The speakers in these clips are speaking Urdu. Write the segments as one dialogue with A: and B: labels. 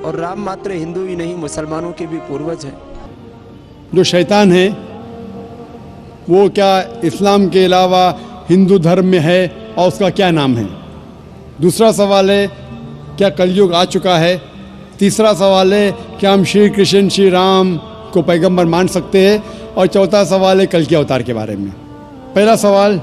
A: اور رام ماتر ہندو ہی نہیں مسلمانوں کے بھی پوروج ہیں۔
B: جو شیطان ہے وہ کیا اسلام کے علاوہ ہندو دھرم میں ہے اور اس کا کیا نام ہے؟ دوسرا سوال ہے کیا کلیوگ آ چکا ہے؟ تیسرا سوال ہے کیا ہم شری کرشن شری رام کو پیغمبر مان سکتے ہیں؟ اور چوتھا سوال ہے کل کے اوتار کے بارے میں۔ پہلا سوال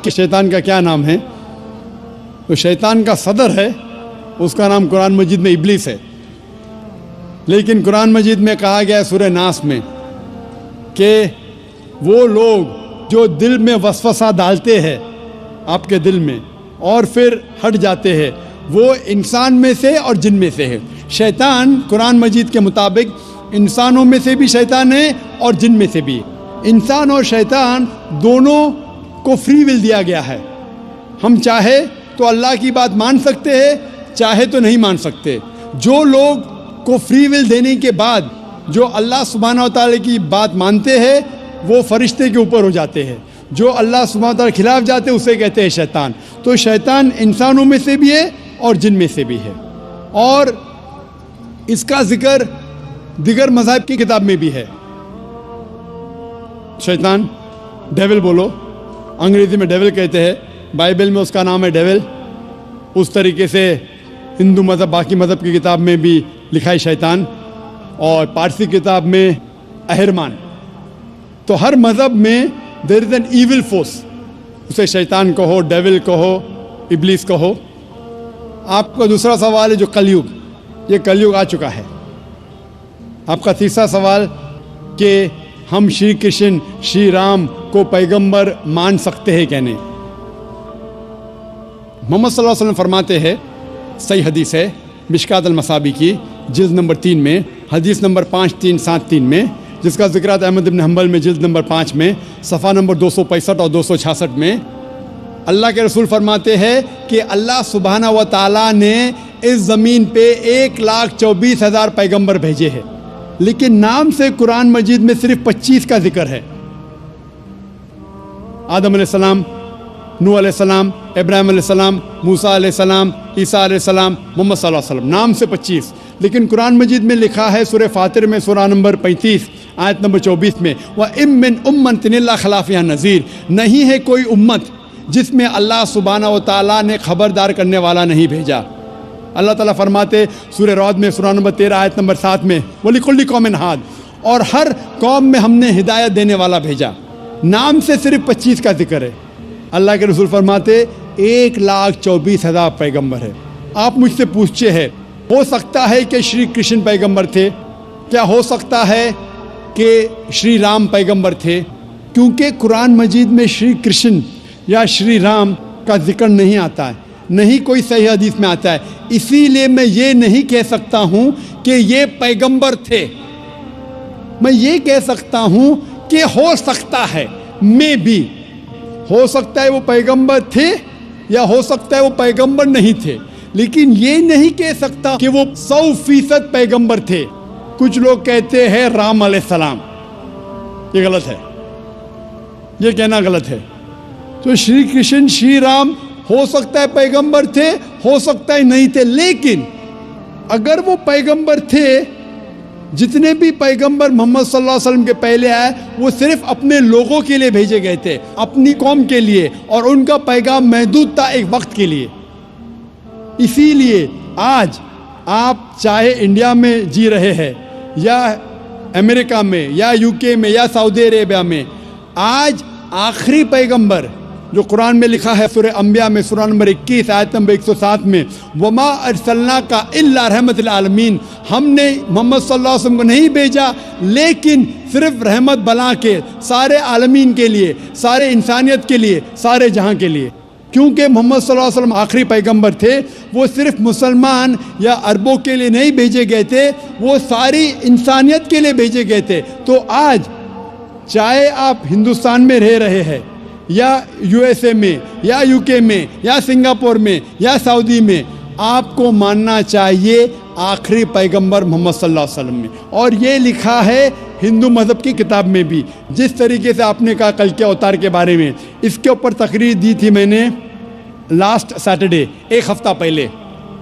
B: کہ شیطان کا کیا نام ہے؟ تو شیطان کا صدر ہے، اس کا نام قرآن مجید میں ابلیس ہے، لیکن قرآن مجید میں کہا گیا ہے سورہ ناس میں کہ وہ لوگ جو دل میں وسوسہ ڈالتے ہیں آپ کے دل میں اور پھر ہٹ جاتے ہیں وہ انسان میں سے اور جن میں سے ہے۔ شیطان قرآن مجید کے مطابق انسانوں میں سے بھی شیطان ہے اور جن میں سے بھی۔ انسان اور شیطان دونوں کو فری ول دیا گیا ہے، ہم چاہے تو اللہ کی بات مان سکتے ہیں، چاہے تو نہیں مان سکتے۔ جو لوگ کو فری ول دینے کے بعد جو اللہ سبحانہ و تعالی کی بات مانتے ہیں وہ فرشتے کے اوپر ہو جاتے ہیں، جو اللہ سبحانہ و تعالی کے خلاف جاتے ہیں اسے کہتے ہیں شیطان۔ تو شیطان انسانوں میں سے بھی ہے اور جن میں سے بھی ہے، اور اس کا ذکر دیگر مذاہب کی کتاب میں بھی ہے۔ شیطان ڈیول بولو، انگریزی میں ڈیول کہتے ہیں، بائبل میں اس کا نام ہے ڈیول، اس طریقے سے ہندو مذہب باقی مذہب کی کتاب میں بھی لکھا ہے شیطان، اور پارسی کتاب میں اہرمان۔ تو ہر مذہب میں دیر از این ایول فورس، اسے شیطان کہو، ڈیول کہو، ابلیس کہو۔ آپ کا دوسرا سوال ہے جو کلیوگ، یہ کلیوگ آ چکا ہے۔ آپ کا تیسرا سوال کہ ہم شری کرشن شری رام کو پیغمبر مان سکتے ہیں کہ نہیں؟ محمد صلی اللہ علیہ وسلم فرماتے ہیں، صحیح حدیث ہے مشکات المصابی کی جلد نمبر 3 میں، حدیث نمبر 5373 میں، جس کا ذکر احمد بن حنبل میں جلد نمبر 5 میں صفحہ نمبر 265 اور 266 میں۔ اللہ کے رسول فرماتے ہیں کہ اللہ سبحانہ و تعالیٰ نے اس زمین پہ 1,24,000 پیغمبر بھیجے ہیں، لیکن نام سے قرآن مجید میں صرف 25 کا ذکر ہے۔ آدم علیہ السلام، نوح علیہ السلام، ابراہیم علیہ السلام، موسیٰ علیہ السلام، عیسیٰ علیہ السلام، محمد صلی اللہ علیہ وسلم، نام سے 25۔ لیکن قرآن مجید میں لکھا ہے سورہ فاطر میں سورہ نمبر 35 آیت نمبر 24 میں، وَإِن مِّنْ أُمَّةٍ إِلَّا خَلَا فِيهَا نَذِيرٌ، نہیں ہے کوئی امت جس میں اللہ سبحانہ و تعالیٰ نے خبردار کرنے والا نہیں بھیجا۔ اللہ تعالیٰ فرماتے سورہ رعد میں سورہ نمبر 13 آیت نمبر 7 میں، وَلِكُلِّ قَوْمٍ هَادٍ، اور ہر قوم میں ہم نے ہدایت دینے والا بھیجا۔ نام سے صرف 25 کا ذکر ہے۔ اللہ کے رسول فرماتے 1,24,000 پیغمبر ہے۔ آپ مجھ سے پوچھتے ہیں ہو سکتا ہے کہ شری کرشن پیغمبر تھے؟ کیا ہو سکتا ہے کہ شری رام پیغمبر تھے؟ کیونکہ قرآن مجید میں شری کرشن یا شری رام کا ذکر نہیں آتا ہے، نہیں کوئی صحیح حدیث میں آتا ہے، اسی لیے میں یہ نہیں کہہ سکتا ہوں کہ یہ پیغمبر تھے۔ میں یہ کہہ سکتا ہوں کہ ہو سکتا ہے، میں بھی ہو سکتا ہے وہ پیغمبر تھے یا ہو سکتا ہے وہ پیغمبر نہیں تھے، لیکن یہ نہیں کہہ سکتا کہ وہ 100% پیغمبر تھے۔ کچھ لوگ کہتے ہیں رام علیہ السلام، یہ غلط ہے، یہ کہنا غلط ہے۔ تو شری کرشن شری رام ہو سکتا ہے پیغمبر تھے، ہو سکتا ہے نہیں تھے، لیکن اگر وہ پیغمبر تھے، جتنے بھی پیغمبر محمد صلی اللہ علیہ وسلم کے پہلے آئے وہ صرف اپنے لوگوں کے لیے بھیجے گئے تھے، اپنی قوم کے لیے، اور ان کا پیغام محدود تھا ایک وقت کے لیے۔ اسی لیے آج آپ چاہے انڈیا میں جی رہے ہیں یا امریکہ میں یا UK میں یا سعودی عربیہ میں، آج آخری پیغمبر جو قرآن میں لکھا ہے سورہ انبیاء میں سورہ نمبر 21 آیت نمبر 107 میں، وَمَا أَرْسَلْنَاكَ إِلَّا رَحْمَةً لِلْعَالَمِينَ، ہم نے محمد صلی اللہ علیہ وسلم کو نہیں بھیجا لیکن صرف رحمت بنا کے سارے عالمین کے لیے، سارے انسانیت کے لیے، سارے جہاں کے لیے۔ کیونکہ محمد صلی اللہ علیہ وسلم آخری پیغمبر تھے، وہ صرف مسلمان یا عربوں کے لیے نہیں بھیجے گئے تھے، وہ ساری انسانیت کے لیے بھیجے گئے تھے۔ تو آج چاہے آپ ہندوستان میں رہ رہے ہیں یا USA میں یا UK میں یا سنگاپور میں یا سعودی میں، آپ کو ماننا چاہیے آخری پیغمبر محمد صلی اللہ علیہ وسلم میں، اور یہ لکھا ہے ہندو مذہب کی کتاب میں بھی۔ جس طریقے سے آپ نے کہا کل کے اوتار کے بارے میں، اس کے اوپر تقریر دی تھی میں نے لاسٹ سیٹرڈے، ایک ہفتہ پہلے،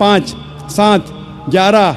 B: 5, 7, 11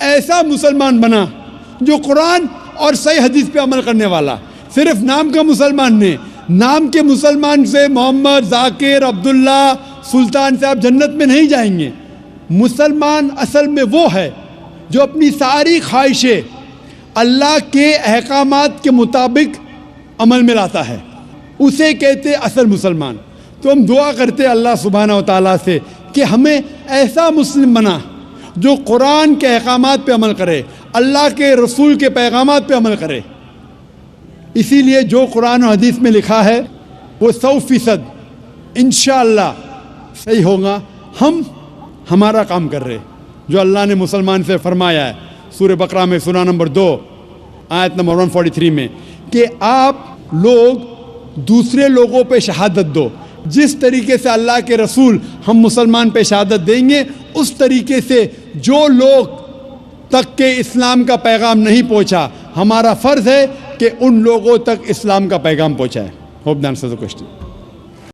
B: ایسا مسلمان بنا جو قرآن اور صحیح حدیث پہ عمل کرنے والا. صرف نام کا مسلمان نہیں, نام کے مسلمان سے محمد, ذاکر, عبداللہ, سلطان سے آپ جنت میں نہیں جائیں گے. مسلمان اصل میں وہ ہے جو اپنی ساری خواہشیں اللہ کے احکامات کے مطابق عمل میں لاتا ہے, اسے کہتے اصل مسلمان. تو ہم دعا کرتے اللہ سبحانہ و تعالیٰ سے کہ ہمیں ایسا مسلم بنا جو قرآن کے احکامات پہ عمل کرے, اللہ کے رسول کے پیغامات پہ عمل کرے. اسی لیے جو قرآن و حدیث میں لکھا ہے وہ 100% انشاءاللہ صحیح ہوگا. ہم ہمارا کام کر رہے جو اللہ نے مسلمان سے فرمایا ہے سورہ بقرہ میں سورہ نمبر 2 آیت نمبر 143 میں کہ آپ لوگ دوسرے لوگوں پہ شہادت دو. جس طریقے سے اللہ کے رسول ہم مسلمان پہ شہادت دیں گے اس طریقے سے جو لوگ تک کہ اسلام کا پیغام نہیں پہنچا ہمارا فرض ہے کہ ان لوگوں تک اسلام کا پیغام پہنچائے. ہوپ دان سے کوشچن.